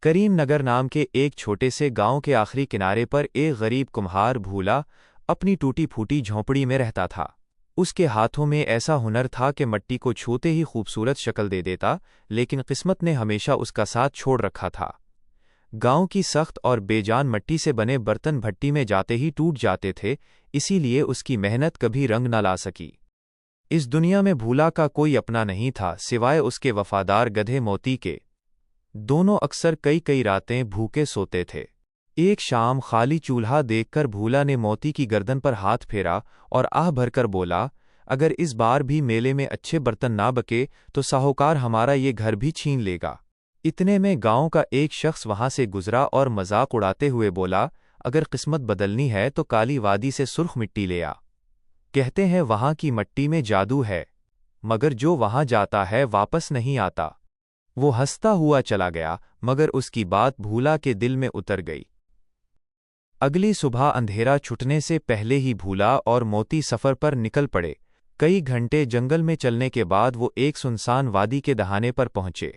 کریم نگر نام کے ایک چھوٹے سے گاؤں کے آخری کنارے پر ایک غریب کمہار بھولا اپنی ٹوٹی پھوٹی جھونپڑی میں رہتا تھا۔ اس کے ہاتھوں میں ایسا ہنر تھا کہ مٹی کو چھوتے ہی خوبصورت شکل دے دیتا، لیکن قسمت نے ہمیشہ اس کا ساتھ چھوڑ رکھا تھا۔ گاؤں کی سخت اور بے جان مٹی سے بنے برتن بھٹی میں جاتے ہی ٹوٹ جاتے تھے، اسی لیے اس کی محنت کبھی رنگ نہ لا سکی۔ اس دنیا میں بھولا کا کوئی اپنا نہیں تھا سوائے اس کے وفادار گدھے موتی کے۔ دونوں اکثر کئی راتیں بھوکے سوتے تھے۔ ایک شام خالی چولہا دیکھ کر بھولا نے موتی کی گردن پر ہاتھ پھیرا اور آہ بھر کر بولا، اگر اس بار بھی میلے میں اچھے برتن نہ بکے تو ساہوکار ہمارا یہ گھر بھی چھین لے گا۔ اتنے میں گاؤں کا ایک شخص وہاں سے گزرا اور مذاق اڑاتے ہوئے بولا، اگر قسمت بدلنی ہے تو کالی وادی سے سرخ مٹی لے آ۔ کہتے ہیں وہاں کی مٹی میں جادو ہے، مگر جو وہاں جاتا ہے واپس نہیں آتا۔ وہ ہنستا ہوا چلا گیا، مگر اس کی بات بھولا کے دل میں اتر گئی۔ اگلی صبح اندھیرا چھٹنے سے پہلے ہی بھولا اور موتی سفر پر نکل پڑے۔ کئی گھنٹے جنگل میں چلنے کے بعد وہ ایک سنسان وادی کے دہانے پر پہنچے۔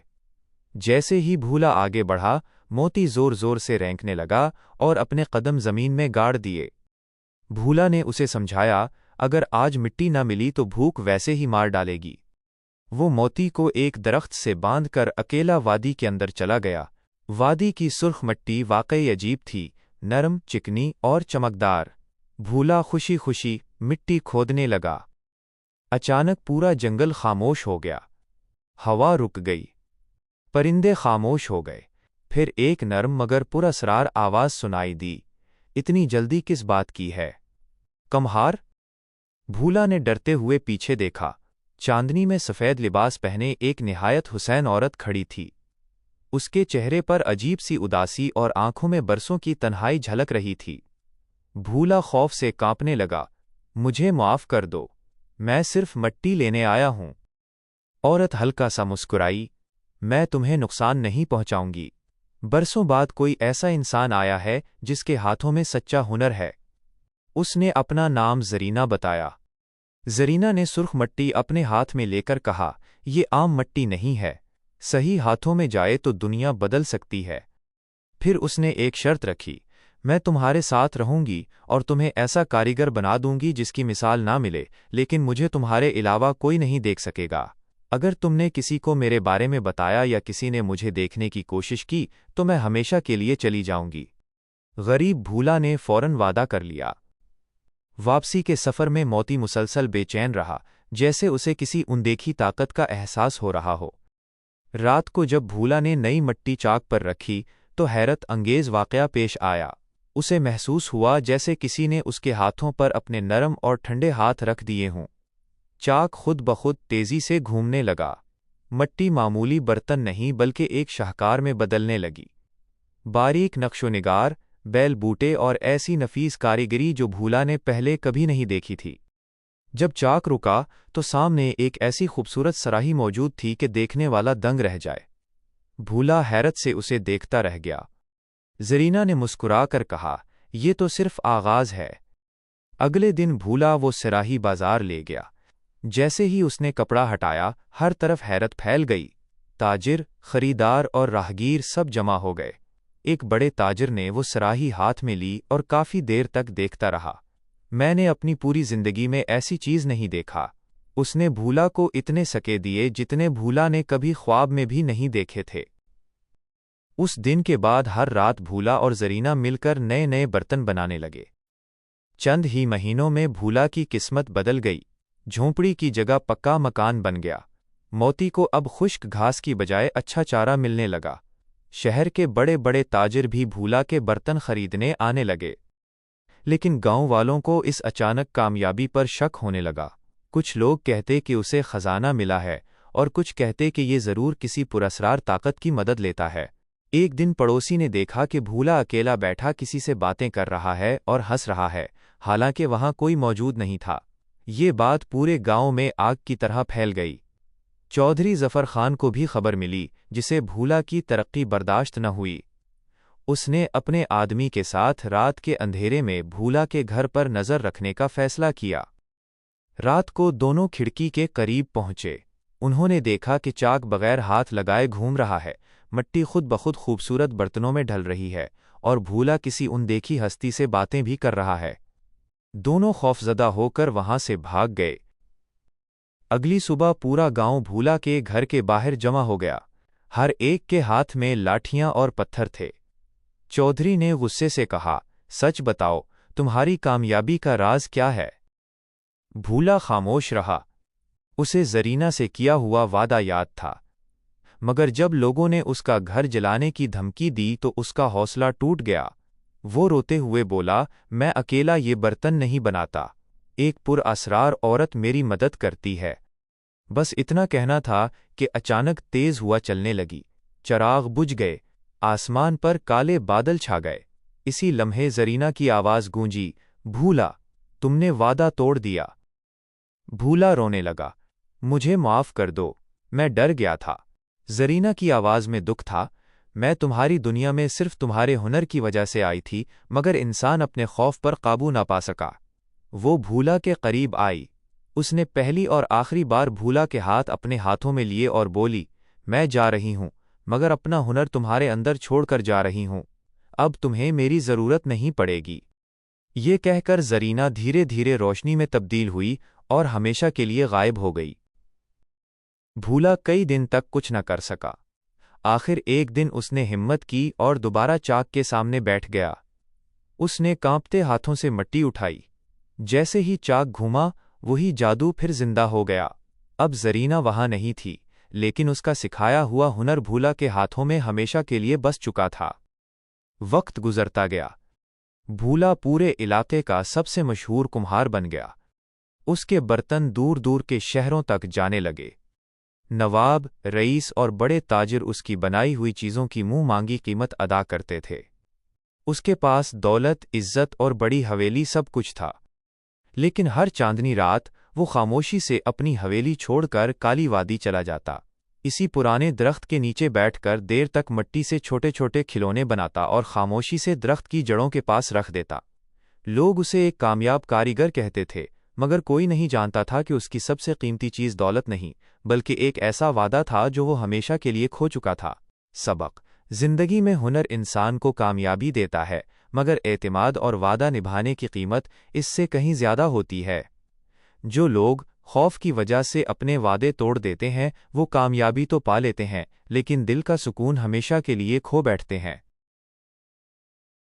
جیسے ہی بھولا آگے بڑھا، موتی زور زور سے رینکنے لگا اور اپنے قدم زمین میں گاڑ دیے۔ بھولا نے اسے سمجھایا، اگر آج مٹی نہ ملی تو بھوک ویسے ہی مار ڈالے گی۔ وہ موتی کو ایک درخت سے باندھ کر اکیلا وادی کے اندر چلا گیا۔ وادی کی سرخ مٹی واقعی عجیب تھی، نرم، چکنی اور چمکدار۔ بھولا خوشی خوشی مٹی کھودنے لگا۔ اچانک پورا جنگل خاموش ہو گیا۔ ہوا رک گئی، پرندے خاموش ہو گئے۔ پھر ایک نرم مگر پراسرار آواز سنائی دی، اتنی جلدی کس بات کی ہے کمہار؟ بھولا نے ڈرتے ہوئے پیچھے دیکھا۔ چاندنی میں سفید لباس پہنے ایک نہایت حسین عورت کھڑی تھی۔ اس کے چہرے پر عجیب سی اداسی اور آنکھوں میں برسوں کی تنہائی جھلک رہی تھی۔ بھولا خوف سے کانپنے لگا۔ مجھے معاف کر دو، میں صرف مٹی لینے آیا ہوں۔ عورت ہلکا سا مسکرائی، میں تمہیں نقصان نہیں پہنچاؤں گی۔ برسوں بعد کوئی ایسا انسان آیا ہے جس کے ہاتھوں میں سچا ہنر ہے۔ اس نے اپنا نام زرینہ بتایا۔ زرینہ نے سرخ مٹی اپنے ہاتھ میں لے کر کہا، یہ عام مٹی نہیں ہے، صحیح ہاتھوں میں جائے تو دنیا بدل سکتی ہے۔ پھر اس نے ایک شرط رکھی، میں تمہارے ساتھ رہوں گی اور تمہیں ایسا کاریگر بنا دوں گی جس کی مثال نہ ملے، لیکن مجھے تمہارے علاوہ کوئی نہیں دیکھ سکے گا۔ اگر تم نے کسی کو میرے بارے میں بتایا یا کسی نے مجھے دیکھنے کی کوشش کی تو میں ہمیشہ کے لیے چلی جاؤں گی۔ غریب بھولا نے فوراً وعدہ کر لیا۔ واپسی کے سفر میں موتی مسلسل بے چین رہا، جیسے اسے کسی اندیکھی طاقت کا احساس ہو رہا ہو۔ رات کو جب بھولا نے نئی مٹی چاک پر رکھی تو حیرت انگیز واقعہ پیش آیا۔ اسے محسوس ہوا جیسے کسی نے اس کے ہاتھوں پر اپنے نرم اور ٹھنڈے ہاتھ رکھ دیے ہوں۔ چاک خود بخود تیزی سے گھومنے لگا۔ مٹی معمولی برتن نہیں بلکہ ایک شاہکار میں بدلنے لگی۔ باریک نقش و نگار، بیل بوٹے اور ایسی نفیس کاریگری جو بھولا نے پہلے کبھی نہیں دیکھی تھی۔ جب چاک رکا تو سامنے ایک ایسی خوبصورت سراہی موجود تھی کہ دیکھنے والا دنگ رہ جائے۔ بھولا حیرت سے اسے دیکھتا رہ گیا۔ زرینہ نے مسکرا کر کہا، یہ تو صرف آغاز ہے۔ اگلے دن بھولا وہ سراہی بازار لے گیا۔ جیسے ہی اس نے کپڑا ہٹایا، ہر طرف حیرت پھیل گئی۔ تاجر، خریدار اور راہگیر سب جمع ہو گئے۔ ایک بڑے تاجر نے وہ سراہی ہاتھ میں لی اور کافی دیر تک دیکھتا رہا۔ میں نے اپنی پوری زندگی میں ایسی چیز نہیں دیکھا۔ اس نے بھولا کو اتنے سکے دیے جتنے بھولا نے کبھی خواب میں بھی نہیں دیکھے تھے۔ اس دن کے بعد ہر رات بھولا اور زرینہ مل کر نئے برتن بنانے لگے۔ چند ہی مہینوں میں بھولا کی قسمت بدل گئی۔ جھونپڑی کی جگہ پکا مکان بن گیا۔ موتی کو اب خشک گھاس کی بجائے اچھا چارہ ملنے لگا۔ شہر کے بڑے تاجر بھی بھولا کے برتن خریدنے آنے لگے۔ لیکن گاؤں والوں کو اس اچانک کامیابی پر شک ہونے لگا۔ کچھ لوگ کہتے کہ اسے خزانہ ملا ہے اور کچھ کہتے کہ یہ ضرور کسی پراسرار طاقت کی مدد لیتا ہے۔ ایک دن پڑوسی نے دیکھا کہ بھولا اکیلا بیٹھا کسی سے باتیں کر رہا ہے اور ہنس رہا ہے، حالانکہ وہاں کوئی موجود نہیں تھا۔ یہ بات پورے گاؤں میں آگ کی طرح پھیل گئی۔ چودھری ظفر خان کو بھی خبر ملی، جسے بھولا کی ترقی برداشت نہ ہوئی۔ اس نے اپنے آدمی کے ساتھ رات کے اندھیرے میں بھولا کے گھر پر نظر رکھنے کا فیصلہ کیا۔ رات کو دونوں کھڑکی کے قریب پہنچے۔ انہوں نے دیکھا کہ چاک بغیر ہاتھ لگائے گھوم رہا ہے، مٹی خود بخود خوبصورت برتنوں میں ڈھل رہی ہے اور بھولا کسی اندیکھی ہستی سے باتیں بھی کر رہا ہے۔ دونوں خوفزدہ ہو کر وہاں سے بھاگ گئے۔ اگلی صبح پورا گاؤں بھولا کے گھر کے باہر جمع ہو گیا۔ ہر ایک کے ہاتھ میں لاٹھیاں اور پتھر تھے۔ چودھری نے غصے سے کہا، سچ بتاؤ، تمہاری کامیابی کا راز کیا ہے؟ بھولا خاموش رہا۔ اسے زرینہ سے کیا ہوا وعدہ یاد تھا، مگر جب لوگوں نے اس کا گھر جلانے کی دھمکی دی تو اس کا حوصلہ ٹوٹ گیا۔ وہ روتے ہوئے بولا، میں اکیلا یہ برتن نہیں بناتا، ایک پراسرار عورت میری مدد کرتی ہے۔ بس اتنا کہنا تھا کہ اچانک تیز ہوا چلنے لگی، چراغ بجھ گئے، آسمان پر کالے بادل چھا گئے۔ اسی لمحے زرینہ کی آواز گونجی، بھولا، تم نے وعدہ توڑ دیا۔ بھولا رونے لگا، مجھے معاف کر دو، میں ڈر گیا تھا۔ زرینہ کی آواز میں دکھ تھا، میں تمہاری دنیا میں صرف تمہارے ہنر کی وجہ سے آئی تھی، مگر انسان اپنے خوف پر قابو نہ پا سکا۔ وہ بھولا کے قریب آئی۔ اس نے پہلی اور آخری بار بھولا کے ہاتھ اپنے ہاتھوں میں لیے اور بولی، میں جا رہی ہوں، مگر اپنا ہنر تمہارے اندر چھوڑ کر جا رہی ہوں۔ اب تمہیں میری ضرورت نہیں پڑے گی۔ یہ کہہ کر زرینہ دھیرے دھیرے روشنی میں تبدیل ہوئی اور ہمیشہ کے لیے غائب ہو گئی۔ بھولا کئی دن تک کچھ نہ کر سکا۔ آخر ایک دن اس نے ہمت کی اور دوبارہ چاک کے سامنے بیٹھ گیا۔ اس نے کانپتے ہاتھوں سے مٹی اٹھائی۔ جیسے ہی چاک گھوما، وہی جادو پھر زندہ ہو گیا۔ اب زرینہ وہاں نہیں تھی، لیکن اس کا سکھایا ہوا ہنر بھولا کے ہاتھوں میں ہمیشہ کے لیے بس چکا تھا۔ وقت گزرتا گیا۔ بھولا پورے علاقے کا سب سے مشہور کمہار بن گیا۔ اس کے برتن دور دور کے شہروں تک جانے لگے۔ نواب، رئیس اور بڑے تاجر اس کی بنائی ہوئی چیزوں کی منہ مانگی قیمت ادا کرتے تھے۔ اس کے پاس دولت، عزت اور بڑی حویلی سب کچھ تھا، لیکن ہر چاندنی رات وہ خاموشی سے اپنی حویلی چھوڑ کر کالی وادی چلا جاتا۔ اسی پرانے درخت کے نیچے بیٹھ کر دیر تک مٹی سے چھوٹے چھوٹے کھلونے بناتا اور خاموشی سے درخت کی جڑوں کے پاس رکھ دیتا۔ لوگ اسے ایک کامیاب کاریگر کہتے تھے، مگر کوئی نہیں جانتا تھا کہ اس کی سب سے قیمتی چیز دولت نہیں، بلکہ ایک ایسا وعدہ تھا جو وہ ہمیشہ کے لیے کھو چکا تھا۔ سبق: زندگی میں ہنر انسان کو کامیابی دیتا ہے، مگر اعتماد اور وعدہ نبھانے کی قیمت اس سے کہیں زیادہ ہوتی ہے۔ جو لوگ خوف کی وجہ سے اپنے وعدے توڑ دیتے ہیں، وہ کامیابی تو پا لیتے ہیں، لیکن دل کا سکون ہمیشہ کے لیے کھو بیٹھتے ہیں۔